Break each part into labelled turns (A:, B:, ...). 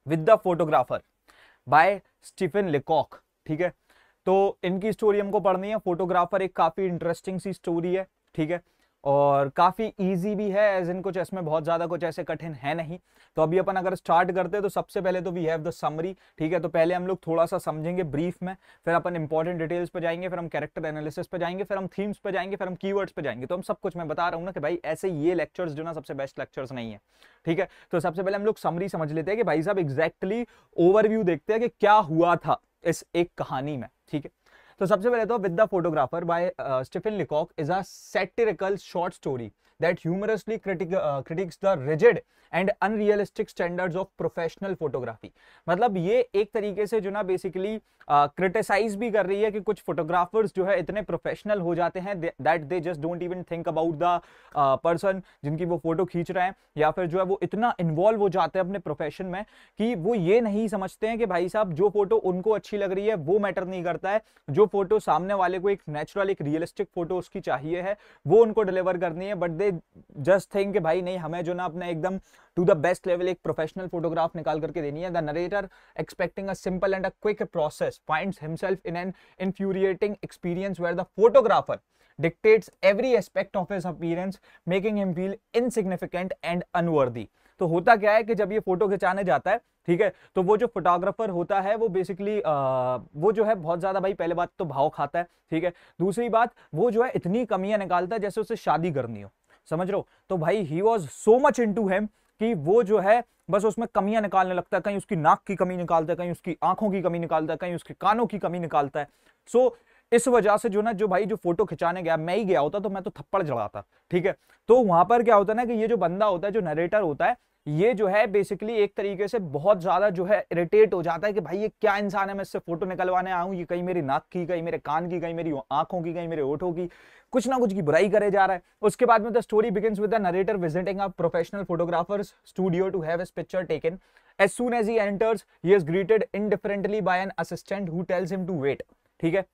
A: With the photographer by Stephen Leacock. ठीक है, तो इनकी स्टोरी हमको पढ़नी है। फोटोग्राफर एक काफी इंटरेस्टिंग सी स्टोरी है, ठीक है, और काफी इजी भी है, एज इन कुछ इसमें बहुत ज्यादा कुछ ऐसे कठिन है नहीं। तो अभी अपन अगर स्टार्ट करते हैं तो सबसे पहले तो वी हैव द समरी। ठीक है, तो पहले हम लोग थोड़ा सा समझेंगे ब्रीफ में, फिर अपन इंपॉर्टेंट डिटेल्स पे जाएंगे, फिर हम कैरेक्टर एनालिसिस पे जाएंगे, फिर हम थीम्स पे जाएंगे, फिर हम कीवर्ड्स पे जाएंगे। तो हम सब कुछ मैं बता रहा हूँ ना कि भाई ऐसे ये लेक्चर्स जो ना सबसे बेस्ट लेक्चर्स नहीं है। ठीक है, तो सबसे पहले हम लोग समरी समझ लेते हैं कि भाई साहब एग्जैक्टली ओवरव्यू देखते हैं कि क्या हुआ था इस एक कहानी में। ठीक है, तो सबसे पहले तो with the photographer by Stephen Leacock is a satirical short story that humorously critiques the rigid and unrealistic standards of professional photography। मतलब ये एक तरीके से जो ना बेसिकली क्रिटिसाइज भी कर रही है कि कुछ फोटोग्राफर्स जो है इतने प्रोफेशनल हो जाते हैं that they just don't even think about the person जिनकी वो फोटो खींच रहे हैं, या फिर जो है वो इतना इन्वॉल्व हो जाते हैं अपने प्रोफेशन में कि वो ये नहीं समझते हैं कि भाई साहब जो फोटो उनको अच्छी लग रही है वो मैटर नहीं करता है, जो फोटो सामने वाले को एक नेचुरल एक रियलिस्टिक फोटो उसकी चाहिए है वो उनको डिलीवर करनी है। बट दे जस्ट थिंक कि भाई नहीं, हमें जो ना अपना एकदम टू द बेस्ट लेवल एक प्रोफेशनल फोटोग्राफ निकाल करके देनी है। The narrator expecting a simple and a quick process finds himself in an infuriating experience where the photographer dictates every aspect of his appearance, making him feel insignificant and unworthy। तो होता क्या है कि जब ये फोटो खिंचाने जाता है, ठीक है, तो वो जो फोटोग्राफर होता है वो बेसिकली वो जो है बहुत ज्यादा भाई पहले बात तो भाव खाता है। ठीक है, दूसरी बात वो जो है इतनी कमियां निकालता है जैसे उसे शादी करनी हो, समझ रहे हो। तो भाई he was so much into him कि वो जो है बस उसमें कमियां निकालने लगता है, कहीं उसकी नाक की कमी निकालता है, कहीं उसकी आंखों की कमी निकालता है, कहीं उसके कानों की कमी निकालता है। सो इस वजह से जो ना जो भाई जो फोटो खिंचाने गया, मैं ही गया होता तो मैं तो थप्पड़ जड़ाता। ठीक है, तो वहां पर क्या होता है ना कि ये जो बंदा होता है, जो नरेटर होता है, ये जो है बेसिकली एक तरीके से बहुत ज्यादा जो है इरिटेट हो जाता है कि भाई ये क्या इंसान है, मैं इससे फोटो निकलवाने आया हूं, ये कहीं मेरी नाक की, कहीं मेरे कान की, कहीं मेरी आंखों की, कहीं मेरे होठों की, कुछ ना कुछ की बुराई करे जा रहा है। उसके बाद में the story begins with the narrator visiting a professional photographers studio to have his picture taken. As soon as he enters, he is greeted indifferently by an assistant who tells him to wait। ठीक है,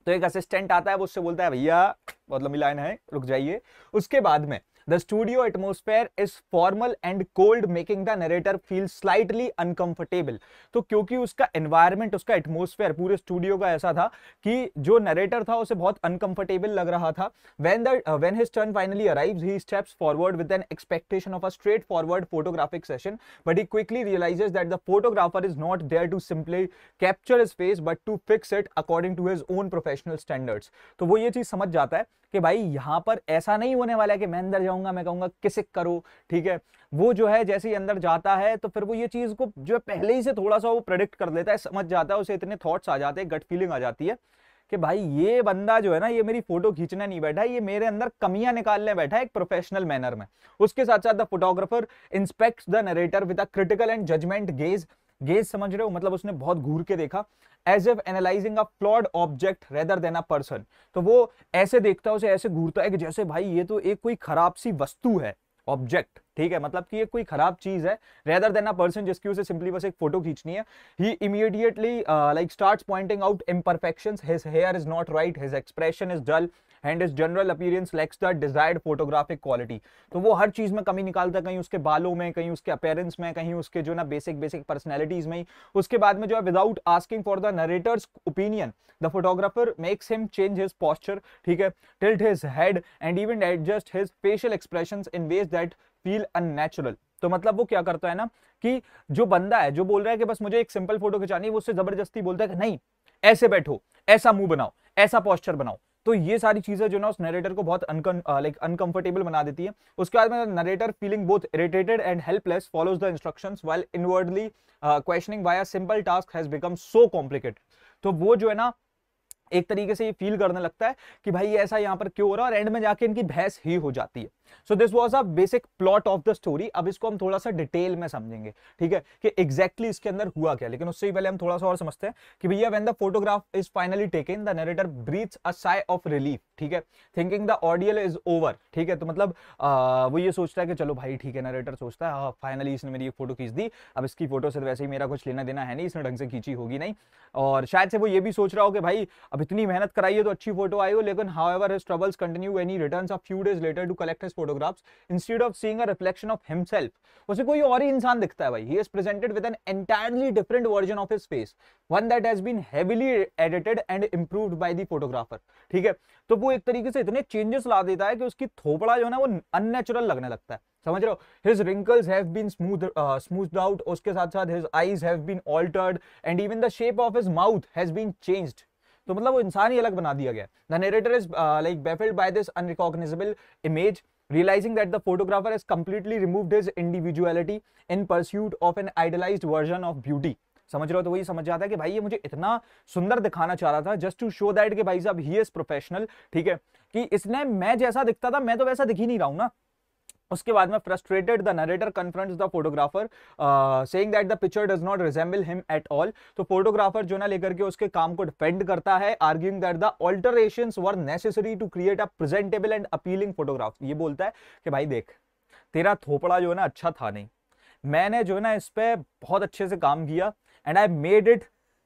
A: तो एक assistant आता है, वो उससे बोलता है भैया बहुत लंबी लाइन है, रुक जाइए। उसके बाद में The studio atmosphere is formal and cold, making the narrator feel slightly uncomfortable। तो क्योंकि उसका environment, उसका atmosphere पूरे स्टूडियो का ऐसा था कि जो नरेटर था उसे बहुत uncomfortable लग रहा था। When his turn finally arrives, he steps forward with an expectation of a straightforward photographic session, but he quickly realizes that the photographer is not there to simply capture his face, but to fix it according to his own professional standards। तो वो ये चीज समझ जाता है कि भाई यहां पर ऐसा नहीं होने वाला है कि मैं अंदर जाऊंगा, मैं कहूंगा किसिक करो। ठीक है, वो जो है जैसे ही अंदर जाता है तो फिर वो ये चीज को जो है पहले ही से थोड़ा सा वो प्रेडिक्ट कर लेता है, समझ जाता है, उसे इतने थॉट्स आ जाते हैं, गट फीलिंग आ जाती है कि भाई ये बंदा जो है ना ये मेरी फोटो खींचने नहीं बैठा है, ये मेरे अंदर कमियां निकालने बैठा है एक प्रोफेशनल मैनर में। उसके साथ साथ the photographer inspects the narrator with a critical and judgment gaze. Gaze समझ रहे हो, मतलब उसने बहुत घूर के देखा। As if analyzing a flawed object rather than a person. तो वो ऐसे देखता है, उसे ऐसे घूरता है कि जैसे भाई ये तो एक कोई खराब सी वस्तु है, ऑब्जेक्ट। ठीक है, मतलब कि ये कोई खराब चीज है, रेदर देन अ पर्सन जिसकी उसे सिंपली बस एक फोटो खींचनी है। He immediately like starts pointing out imperfections, his hair is not right, his expression is dull and his general appearance lacks the desired photographic quality। तो वो हर चीज में कमी निकालता है, कहीं उसके बालों में, कहीं उसके अपीयरेंस में, कहीं उसके जो ना बेसिक पर्सनैलिटीज में। उसके बाद में जो है without asking for the narrator's opinion the photographer makes him change his posture. ठीक है, tilt his head and even adjust his facial expressions in ways that feel unnatural. तो मतलब वो क्या करता है ना कि जो बंदा है जो बोल रहा है कि बस मुझे एक सिंपल फोटो खिंचानी है, वो उससे जबरदस्ती बोलता है कि नहीं ऐसे बैठो, ऐसा मुंह बनाओ, ऐसा पॉस्चर बनाओ। तो ये सारी चीजें जो ना उस नरेटर को बहुत अनकंफर्टेबल बना देती है। उसके बाद में narrator feeling both irritated and helpless follows the instructions while inwardly questioning why a simple task has become so complicated. तो वो जो है ना एक तरीके से ये फील करने लगता है कि भाई ऐसा यहाँ पर क्यों हो रहा है, और एंड में जाके इनकी बहस ही हो जाती है। So this was a basic plot of the story. अब इसको हम थोड़ा सा डिटेल में समझेंगे, ठीक है, कि एग्जैक्टली इसके अंदर हुआ क्या। लेकिन उससे ही पहले हम थोड़ा सा और समझते हैं कि भैया when the photograph is finally taken the narrator breathes a sigh of relief. ठीक है, thinking the ordeal is over, ठीक है। तो मतलब वो ये सोचता है कि चलो भाई ठीक है, नरेटर सोचता है हाँ फाइनली इसने मेरी एक फोटो खींच दी, अब इसकी फोटो से तो वैसे ही मेरा कुछ लेना देना है नहीं, इसने ढंग से खींची होगी नहीं, और शायद से वो ये भी सोच रहा हो कि भाई अब इतनी मेहनत कराई है तो अच्छी फोटो आई हो, लेकिन however his troubles continue when he returns a few days later to collect his photographs instead of seeing a reflection of himself, उसे कोई और ही इंसान दिखता है भाई, he is presented with an entirely different version of his face, one that has been heavily edited and improved by the photographer, ठीक है। तो वो एक तरीके से इतने चेंजेस ला देता है कि उसकी थोपड़ा जो है ना वो अननेचुरल लगने लगता है, समझ रहे हो। His wrinkles have been smoothed out, उसके साथ साथ his eyes have been altered and even the shape of his mouth has been changed, तो मतलब वो इंसान ही अलग बना दिया गया। The narrator is like baffled by this unrecognizable image, realizing that the photographer has completely removed his individuality in pursuit of an idealized version of beauty, समझ रहे हो। तो वही समझ जाता है कि भाई ये मुझे इतना सुंदर दिखाना चाह रहा था जस्ट टू शो दैट कि भाई साहब ही इज प्रोफेशनल, ठीक है, कि इसने मैं जैसा दिखता था मैं तो वैसा दिख ही नहीं रहा हूं ना। उसके बाद में frustrated the narrator confronts the photographer saying that the picture does not resemble him at all, तो फोटोग्राफर जो ना लेकर के उसके काम को डिफेंड करता है, arguing that the alterations were necessary to create a presentable and appealing photograph. ये बोलता है कि भाई देख तेरा थोपड़ा जो है ना अच्छा था नहीं, मैंने जो है ना इस पे बहुत अच्छे से काम किया and I made it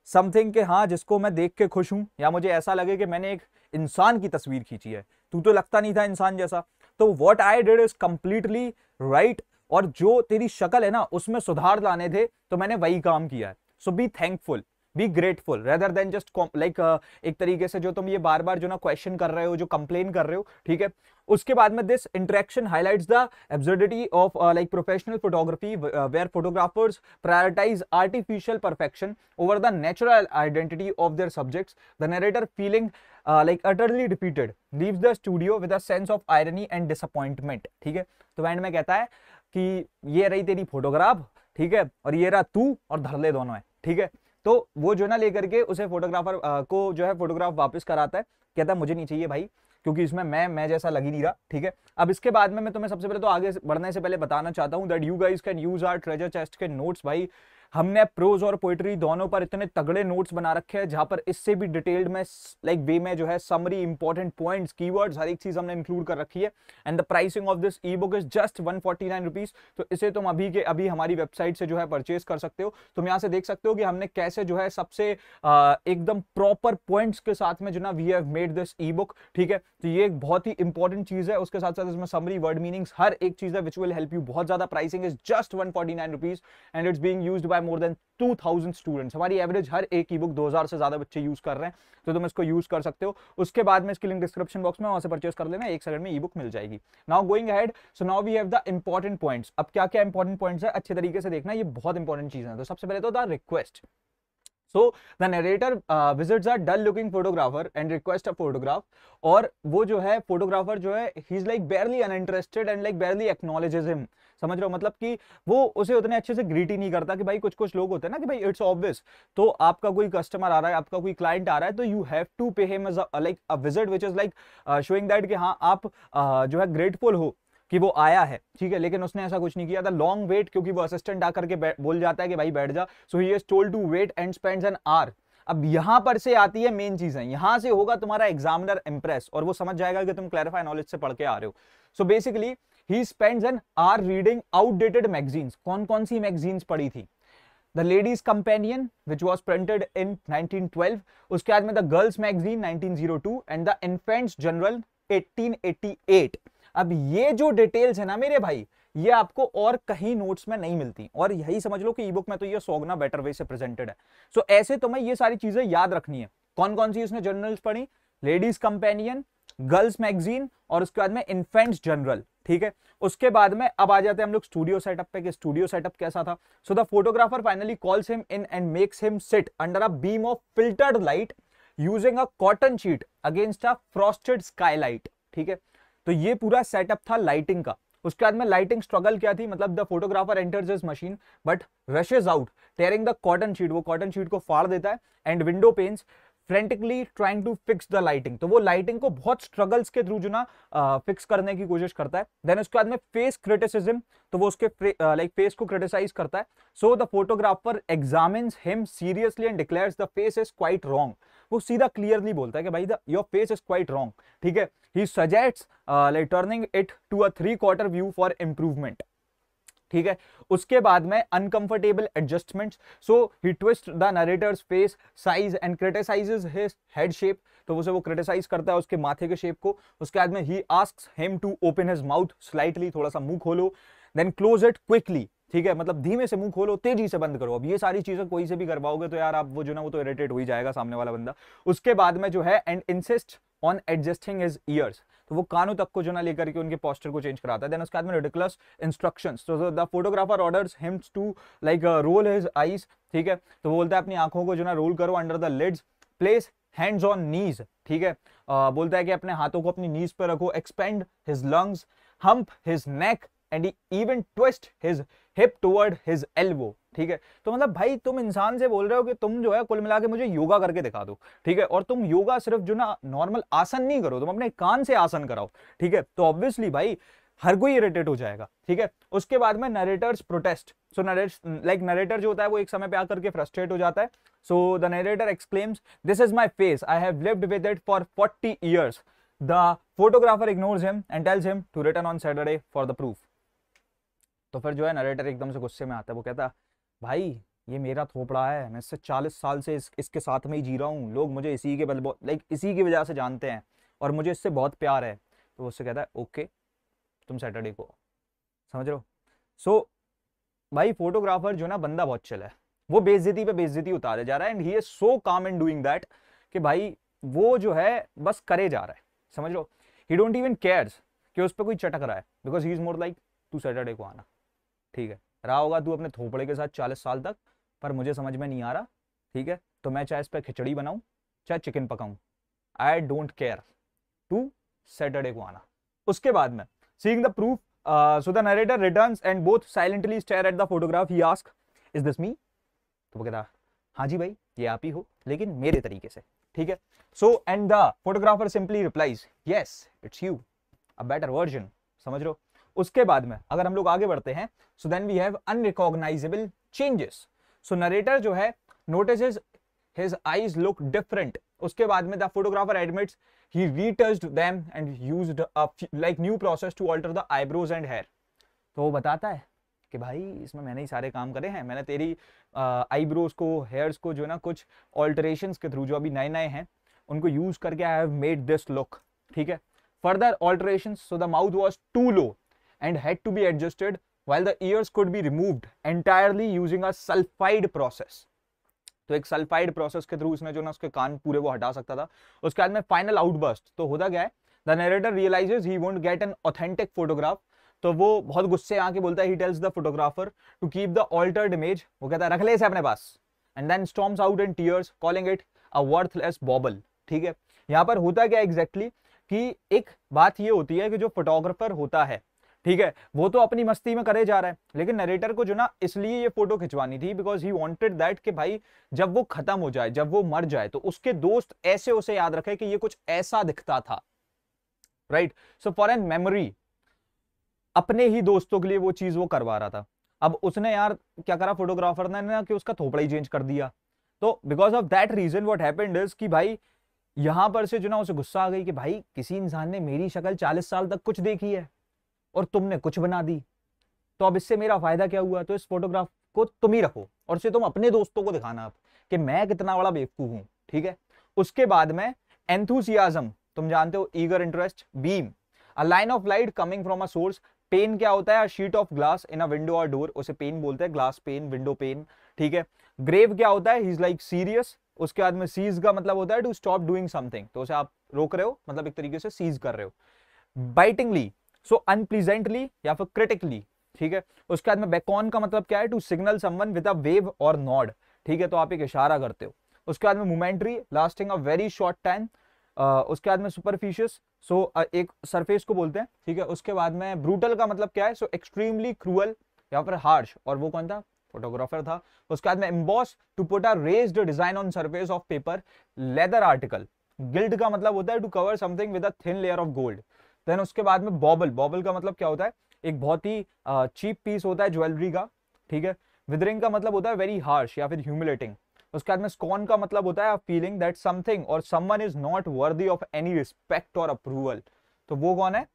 A: something कि हाँ जिसको मैं देख के खुश हूं, या मुझे ऐसा लगे कि मैंने एक इंसान की तस्वीर खींची है, तू तो लगता नहीं था इंसान जैसा, तो what I did is completely right, और जो तेरी शक्ल है ना उसमें सुधार लाने थे तो मैंने वही काम किया है। So be thankful, be grateful rather than just like एक तरीके से जो तुम ये बार बार जो ना क्वेश्चन कर रहे हो, जो कंप्लेन कर रहे हो, ठीक है। उसके बाद में this interaction highlights the absurdity of like professional photography where photographers prioritise artificial perfection over the natural identity of their subjects, the narrator feeling like utterly defeated leaves the studio with a sense of irony and disappointment, ठीक है। तो and में कहता है कि ये रही तेरी फोटोग्राफ, ठीक है, और ये रहा तू, और धड़ल्ले दोनों है, ठीक है। तो वो जो ना लेकर के उसे फोटोग्राफर को जो है फोटोग्राफ वापस कराता है, कहता है मुझे नहीं चाहिए भाई, क्योंकि इसमें मैं जैसा लग ही नहीं रहा, ठीक है। अब इसके बाद में मैं तुम्हें सबसे पहले तो आगे बढ़ने से पहले बताना चाहता हूं that you guys can use our treasure chest के नोट्स। भाई हमने प्रोज और पोइट्री दोनों पर इतने तगड़े नोट्स बना रखे हैं जहां पर इससे भी डिटेल्ड में लाइक वे में जो है समरी, इंपॉर्टेंट पॉइंट्स, कीवर्ड्स, हर एक चीज हमने इंक्लूड कर रखी है। And the pricing of this E book is just 149 rupees. तो इसे तुम अभी के अभी हमारी वेबसाइट से जो है परचेज कर सकते हो। तुम यहाँ से देख सकते हो कि हमने कैसे जो है सबसे एकदम प्रॉपर पॉइंट्स के साथ में जो ना we have made this ebook, ठीक है। तो ये एक बहुत ही इंपॉर्टेंट चीज है। उसके साथ साथ इसमें समरी, वर्ड मीनिंग्स, हर एक चीज है विच विल हेल्प यू बहुत ज्यादा। Pricing is just 149 rupees and it's being used by more than 2000 students. हमारी एवरेज हर एक ई बुक 2000 से ज्यादा बच्चे यूज कर रहे हैं, तो तुम इसको यूज कर सकते हो। उसके बाद में इसकी लिंक डिस्क्रिप्शन बॉक्स में, वहां से परचेस कर लेना, 1 सेकंड में ई बुक मिल जाएगी। Now going ahead, so now we have the important points. अब क्या क्या इंपॉर्टेंट पॉइंट्स है अच्छे तरीके से देखना, ये बहुत इंपॉर्टेंट चीज है। तो सबसे पहले तो the request. So the narrator visits a dull-looking photographer and requests a photograph, और वो जो है फोटोग्राफर जो है he is like barely uninterested and like barely acknowledges him। समझ रहे हो, मतलब कि वो उसे उतने अच्छे से ग्रीट ही नहीं करता। कि भाई कुछ कुछ लोग होते हैं ना कि भाई इट्स ऑब्वियस, तो आपका कोई कस्टमर आ रहा है, आपका कोई क्लाइंट आ रहा है, तो you have to pay him like a visit which is like showing that कि हाँ आप जो है ग्रेटफुल हो कि वो आया है, ठीक है। लेकिन उसने ऐसा कुछ नहीं किया था। लॉन्ग वेट, क्योंकि वो असिस्टेंट आकर के बोल जाता है कि भाई बैठ जा, so he is told to wait and spends an hour. अब यहां पर से आती है मेन चीज है, यहां से होगा तुम्हारा एग्जामिनर इंप्रेस, और वो समझ जाएगा कि तुम क्लैरिफाई नॉलेज से पढ़ के आ रहे हो। So basically he spends an our reading outdated magazines. कौन कौन सी मैगजीन्स पढ़ी थी? The ladies companion which was printed in 1912, उसके बाद में the girls magazine 1902 and the infants general 1888। अब ये जो डिटेल्स है ना मेरे भाई, ये आपको और कहीं नोट्स में नहीं मिलती, और यही समझ लो कि ई बुक में तो ये 100 गुना बेटर वे से प्रेजेंटेड है। सो ऐसे तुम्हें ये सारी चीजें याद रखनी है। कौन कौन सी उसने जर्नल्स पढ़ी? लेडीज कंपेनियन, गर्ल्स मैगजीन, और उसके बाद में इन्फेंट्स जनरल, ठीक है। उसके बाद में अब आ जाते हैं हम लोग स्टूडियो सेटअप पे कि स्टूडियो सेटअप कैसा था। सो the photographer finally calls him in and makes him sit under a beam of filtered light using a cotton sheet against a frosted Skylight, ठीक है। तो ये पूरा सेटअप था लाइटिंग का। उसके बाद में लाइटिंग स्ट्रगल क्या थी, मतलब the photographer enters his machine but rushes out tearing the cotton sheet, वो कॉटन शीट को फाड़ देता है, and window panes frantically trying to fix the lighting. तो वो लाइटिंग को बहुत स्ट्रगल्स के थ्रू जो ना फिक्स करने की कोशिश करता है। देन उसके बाद में फेस क्रिटिसिज्म, तो वो उसके लाइक फेस को क्रिटिसाइज करता है। So the photographer examines him seriously and declares the face is quite wrong. वो सीधा क्लियरली बोलता है कि भाई your face is quite wrong, ठीक है। He suggests like turning it to a 3/4 view for improvement, ठीक है। उसके बाद में uncomfortable adjustments, so he twist the narrator's face size and criticises his head shape, तो उसे वो क्रिटिसाइज करता है उसके माथे के शेप को। उसके बाद में ही asks him to open his mouth slightly, थोड़ा सा मुंह खोलो, देन क्लोज इट क्विकली, ठीक है, मतलब धीमे से मुंह खोलो, तेजी से बंद करो। अब ये सारी चीजें कोई से भी करवाओगे तो यार आप वो जो ना वो तो इरिटेट हो ही जाएगा सामने वाला बंदा। उसके बाद में जो है and insist on adjusting his years, तो वो कानों तक को जो ना लेकर के उनके पोस्टर को चेंज कराता है। देन उसके बाद में रिडिकुलस इंस्ट्रक्शंस, तो the photographer orders him to like roll his eyes, ठीक है, तो वो बोलता है अपनी आंखों को जो ना रोल करो under the lids, place hands on knees, ठीक है, बोलता है कि अपने हाथों को अपनी नीज पर रखो, expand his lungs, hump his neck and even twist his hip toward his elbow, ठीक है। तो मतलब भाई तुम इंसान से बोल रहे हो कि तुम जो है कुल मिला के मुझे योगा करके दिखा दो, ठीक है, और तुम योगा सिर्फ जो ना नॉर्मल आसन नहीं करो, तुम अपने कान से आसन कराओ, ठीक है, तो ऑब्वियसली भाई हर कोई इरिटेट हो जाएगा, ठीक है। उसके बाद में नरेटर्स प्रोटेस्ट, सो नरेटर जो होता है वो एक समय पे आकर के फ्रस्ट्रेट हो जाता है। So the narrator exclaims, this is my face, I have lived with it for 40 years। The photographer ignores him and tells him to return on Saturday for the proof. तो फिर जो है नरेटर एकदम से गुस्से में आता है, वो कहता है भाई ये मेरा थोपड़ा है, मैं इससे 40 साल से इसके साथ में ही जी रहा हूँ, लोग मुझे इसी के इसी की वजह से जानते हैं और मुझे इससे बहुत प्यार है। तो वो उससे कहता है ओके तुम सैटरडे को, समझ रहे हो। सो भाई फोटोग्राफर जो ना बंदा बहुत चिल है, वो बेइज्जती पे बेइज्जती उतारे जा रहा है एंड ही इज सो काम इन डूइंग दैट कि भाई वो जो है बस करे जा रहा है, समझ लो। ही डोंट इवन केयर्स कि उस पर कोई चटक रहा है, because he is more like तू सैटरडे को आना, ठीक है, रहा होगा तू अपने थोपड़े के साथ 40 साल तक, पर मुझे समझ में नहीं आ रहा, ठीक है, तो मैं चाहे इस पर खिचड़ी बनाऊं चाहे चिकन पकाऊं, आई डोंट केयर, टू सैटरडे को आना। उसके बाद में seeing the proof, so the narrator returns and both silently stare at the photograph, he ask is this me, तो वो कहता हाँ जी भाई ये आप ही हो, लेकिन मेरे तरीके से, ठीक है। So and the photographer simply replies yes it's you, a better version, समझ लो। उसके बाद में अगर हम लोग आगे बढ़ते हैं, so then we have unrecognisable changes, so narrator जो है notices his eyes look different. उसके बाद में the photographer admits he retouched them and used a like new process to alter the eyebrows and hair. तो वो बताता है कि भाई इसमें मैंने ही सारे काम करे हैं, मैंने तेरी आईब्रोज को हेयर्स को जो ना कुछ ऑल्टरेशंस के थ्रू जो अभी नए नए हैं उनको यूज करके I have made this look, ठीक है। Further alterations, so the mouth was too low and had to be adjusted while the ears could be removed entirely using a sulfide process। तो एक सल्फाइड प्रोसेस के through इसने जो ना उसके कान पूरे वो हटा सकता था। उसके बाद में फाइनल आउटबर्स्ट, तो होता क्या है, the narrator realises he won't get an authentic photograph, तो वो बहुत गुस्से आके बोलता है, he tells the photographer to keep the altered image, वो कहता है रख ले इसे अपने पास, and then storms out in tears calling it a worthless bauble, ठीक है। यहाँ पर होता क्या एग्जैक्टली कि एक बात ये होती है कि जो फोटोग्राफर होता है, ठीक है, वो तो अपनी मस्ती में करे जा रहा है, लेकिन नरेटर को जो ना इसलिए ये फोटो खिंचवानी थी बिकॉज ही वांटेड दैट कि भाई जब वो खत्म हो जाए, जब वो मर जाए, तो उसके दोस्त ऐसे उसे याद रखे कि ये कुछ ऐसा दिखता था, right. So for an memory, अपने ही दोस्तों के लिए वो चीज वो करवा रहा था। अब उसने यार क्या करा फोटोग्राफर ने ना कि उसका थोपड़ा ही चेंज कर दिया, तो because of that reason what happened is कि भाई यहां पर से जो ना उसे गुस्सा आ गई कि भाई किसी इंसान ने मेरी शक्ल 40 साल तक कुछ देखी है और तुमने कुछ बना दी, तो अब इससे मेरा फायदा क्या हुआ, तो इस फोटोग्राफ को तुम ही रखो और इसे तुम अपने दोस्तों को दिखाना अब कि मैं कितना बड़ा बेवकूफ हूं, ठीक है। उसके बाद में एंथुसियाज्म, तुम जानते हो eager interest, beam, a line of light coming from a source, pane क्या होता है, sheet of glass in a window or door, उसे पेन बोलते हैं, ग्लास पेन, विंडो पेन, ठीक है। ग्रेव क्या होता है, ही इज लाइक सीरियस। उसके बाद में सीज का मतलब होता है टू स्टॉप डूइंग समथिंग, तो उसे आप रोक रहे हो, मतलब एक तरीके से सीज कर रहे हो। बाइटिंगली, सो अनप्लीजेंटली या फिर क्रिटिकली, ठीक है। उसके बाद में बेकॉन का मतलब क्या है, to signal someone with a wave or nod, ठीक है, तो आप एक इशारा करते हो। उसके बाद में momentary, lasting a very short time. उसके बाद में सुपरफिशियस, सो एक सरफेस को बोलते हैं, ठीक है। उसके बाद में ब्रूटल का मतलब क्या है, सो एक्सट्रीमली क्रूअल या फिर हार्श, और वो कौन था, फोटोग्राफर था। उसके बाद में emboss, to put a raised design on surface of paper, leather article. Gild का मतलब होता है to cover something with a thin layer of gold. Then उसके बाद में बॉबल, बॉबल का मतलब क्या होता है, एक बहुत ही चीप पीस होता है ज्वेलरी का, ठीक है। विदरिंग का मतलब होता है वेरी हार्श या फिर ह्यूमिलेटिंग। उसके बाद में स्कॉन का मतलब होता है फीलिंग दैट समथिंग और someone is not worthy of any respect और अप्रूवल। तो वो कौन है?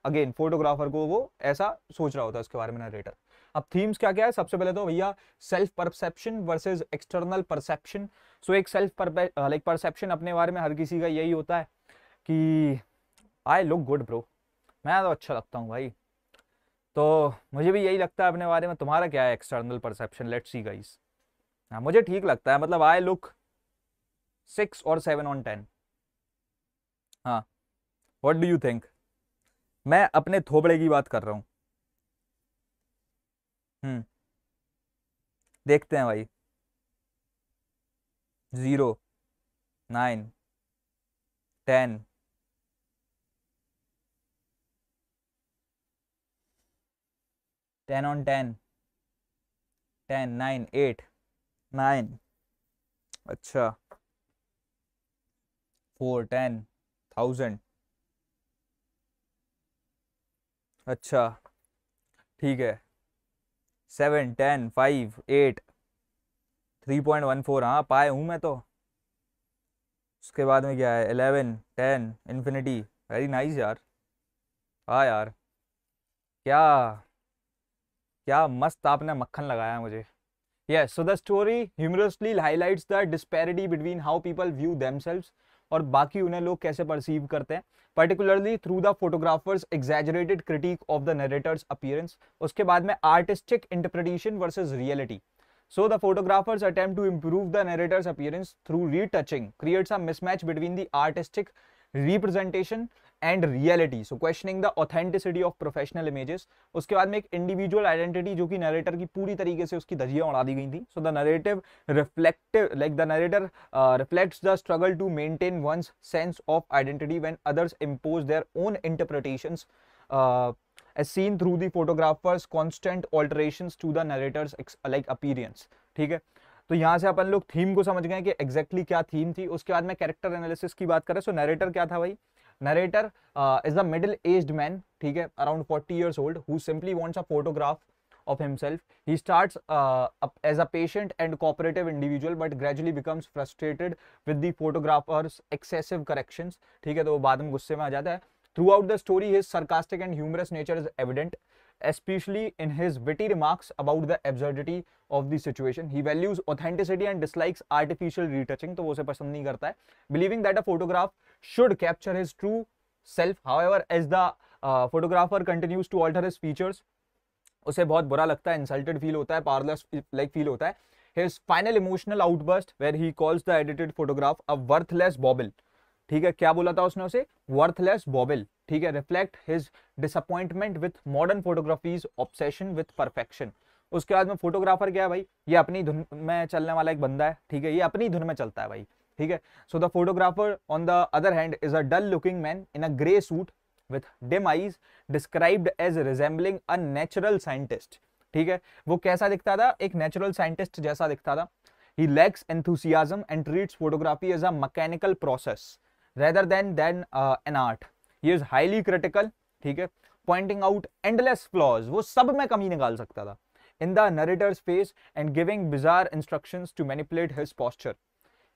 A: अगेन फोटोग्राफर को वो ऐसा सोच रहा होता है उसके बारे में नरेटर। अब थीम्स क्या क्या है? सबसे पहले तो भैया self perception versus external perception. So एक सेल्फ लाइक परसेप्शन अपने बारे में हर किसी का यही होता है कि आई लुक गुड ब्रो, मैं तो अच्छा लगता हूँ भाई। तो मुझे भी यही लगता है अपने बारे में। तुम्हारा क्या है external perception? Let's see guys. हाँ मुझे ठीक लगता है, मतलब आई लुक 6 और 7 on 10। हाँ, व्हाट डू यू थिंक? मैं अपने थोबड़े की बात कर रहा हूँ। हम्म, देखते हैं भाई। 0, 9, 10, 10 on 10, 10, 9, 8, 9। अच्छा, 4, 10, 1000। अच्छा ठीक है, 7, 10, 5, 8, 3.14। हाँ पाए हूँ मैं तो। उसके बाद में क्या है? 11, 10, इन्फिनिटी। वेरी नाइस यार। हाँ यार, क्या क्या मस्त आपने मक्खन लगाया मुझे। Yes, so the story humorously highlights the disparity between how people view themselves और बाकी उन्हें लोग कैसे परसीव करते हैं, particularly through the photographer's exaggerated critique of the narrator's appearance। उसके बाद में artistic interpretation versus reality। So the photographer's attempt to improve the narrator's appearance through retouching creates a mismatch between the artistic representation and reality, so questioning the authenticity of professional images. उसके बाद में एक individual identity जो कि narrator की पूरी तरीके से उसकी धज्जियां उड़ा दी गई थी। So the narrative reflective like the narrator reflects the struggle to maintain one's sense of identity when others impose their own interpretations as seen through the photographer's constant alterations to the narrator's like appearance। ठीक है, तो यहाँ से अपन लोग theme को समझ गए कि एग्जैक्टली क्या थीम थी। उसके बाद में कैरेक्टर एनालिसिस की बात करें, सो नरेटर क्या था भाई? Narrator is the middle aged man, ठीक है, around 40 years old, who simply wants a photograph of himself. He starts as a patient and cooperative individual but gradually becomes frustrated with the photographer's excessive corrections। ठीक है, तो वो बाद में गुस्से में आ जाता है। Throughout the story his sarcastic and humorous nature is evident, especially in his witty remarks about the absurdity of the situation। He values authenticity and dislikes artificial retouching, तो वो उसे पसंद नहीं करता है। Believing that a photograph should capture his true self, however, as the photographer continues to alter his features, उसे बहुत बुरा लगता है, इंसल्टेड फील होता है, पावरलेस लाइक फील होता है। His final emotional outburst where he calls the edited photograph a worthless bauble। ठीक है, क्या बोला था उसने उसे? वर्थलेस बॉबिल। ठीक है, reflect his disappointment with modern photographies obsession with perfection. उसके बाद में फोटोग्राफर क्या है भाई? ये अपनी धुन में चलने वाला एक बंदा है। ठीक है, ये अपनी धुन में चलता है भाई। ठीक है, so the photographer on the other hand is a dull looking man in a grey suit with dim eyes described as resembling a natural scientist। ठीक है, वो कैसा दिखता था? एक नेचुरल साइंटिस्ट जैसा दिखता था। He lacks enthusiasm and treats photography as a mechanical process rather than an art। He is highly critical, ठीक है, pointing out endless flaws, वो सब में कमी निकाल सकता था, in the narrator's face and giving bizarre instructions to manipulate his posture।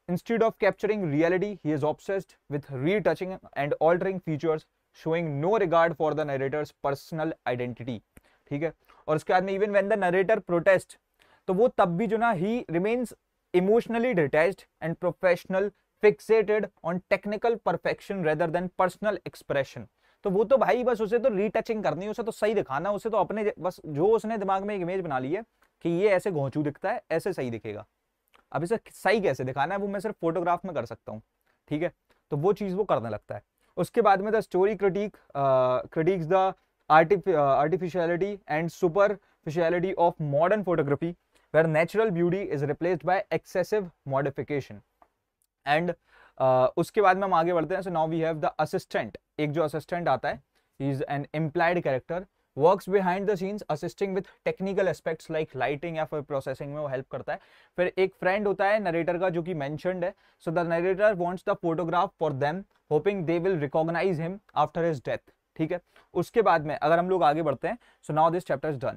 A: Instead of capturing reality, he is obsessed with retouching and altering features, showing no regard for the narrator's personal identity। ठीक है, और उसके बाद में even when the narrator protests, तो वो तब भी जो ना he remains emotionally detached and professional, fixated on technical perfection rather than personal expression। तो वो तो भाई बस उसे तो रीटचिंग करनी है, उसे तो सही दिखाना, उसे तो अपने बस जो उसने दिमाग में एक इमेज बना ली है कि ये ऐसे घोंचू दिखता है, ऐसे सही दिखेगा। अब इसे सही कैसे दिखाना है वो मैं सिर्फ फोटोग्राफ में कर सकता हूँ। ठीक है, तो वो चीज वो करने लगता है। उसके बाद में the story critics the artificiality and superficiality of modern photography where natural beauty is replaced by excessive modification। And उसके बाद में हम आगे बढ़ते हैं। So now we have the assistant. एक जो असिस्टेंट आता है, he is an implied character, works behind the scenes assisting with technical aspects like lighting या फिर प्रोसेसिंग में वो हेल्प करता है। फिर एक फ्रेंड होता है नरेटर का जो कि मेंशन्ड है। So the narrator wants the photograph for them hoping they will recognise him after his death. ठीक है, उसके बाद में अगर हम लोग आगे बढ़ते हैं, so now this chapter is done.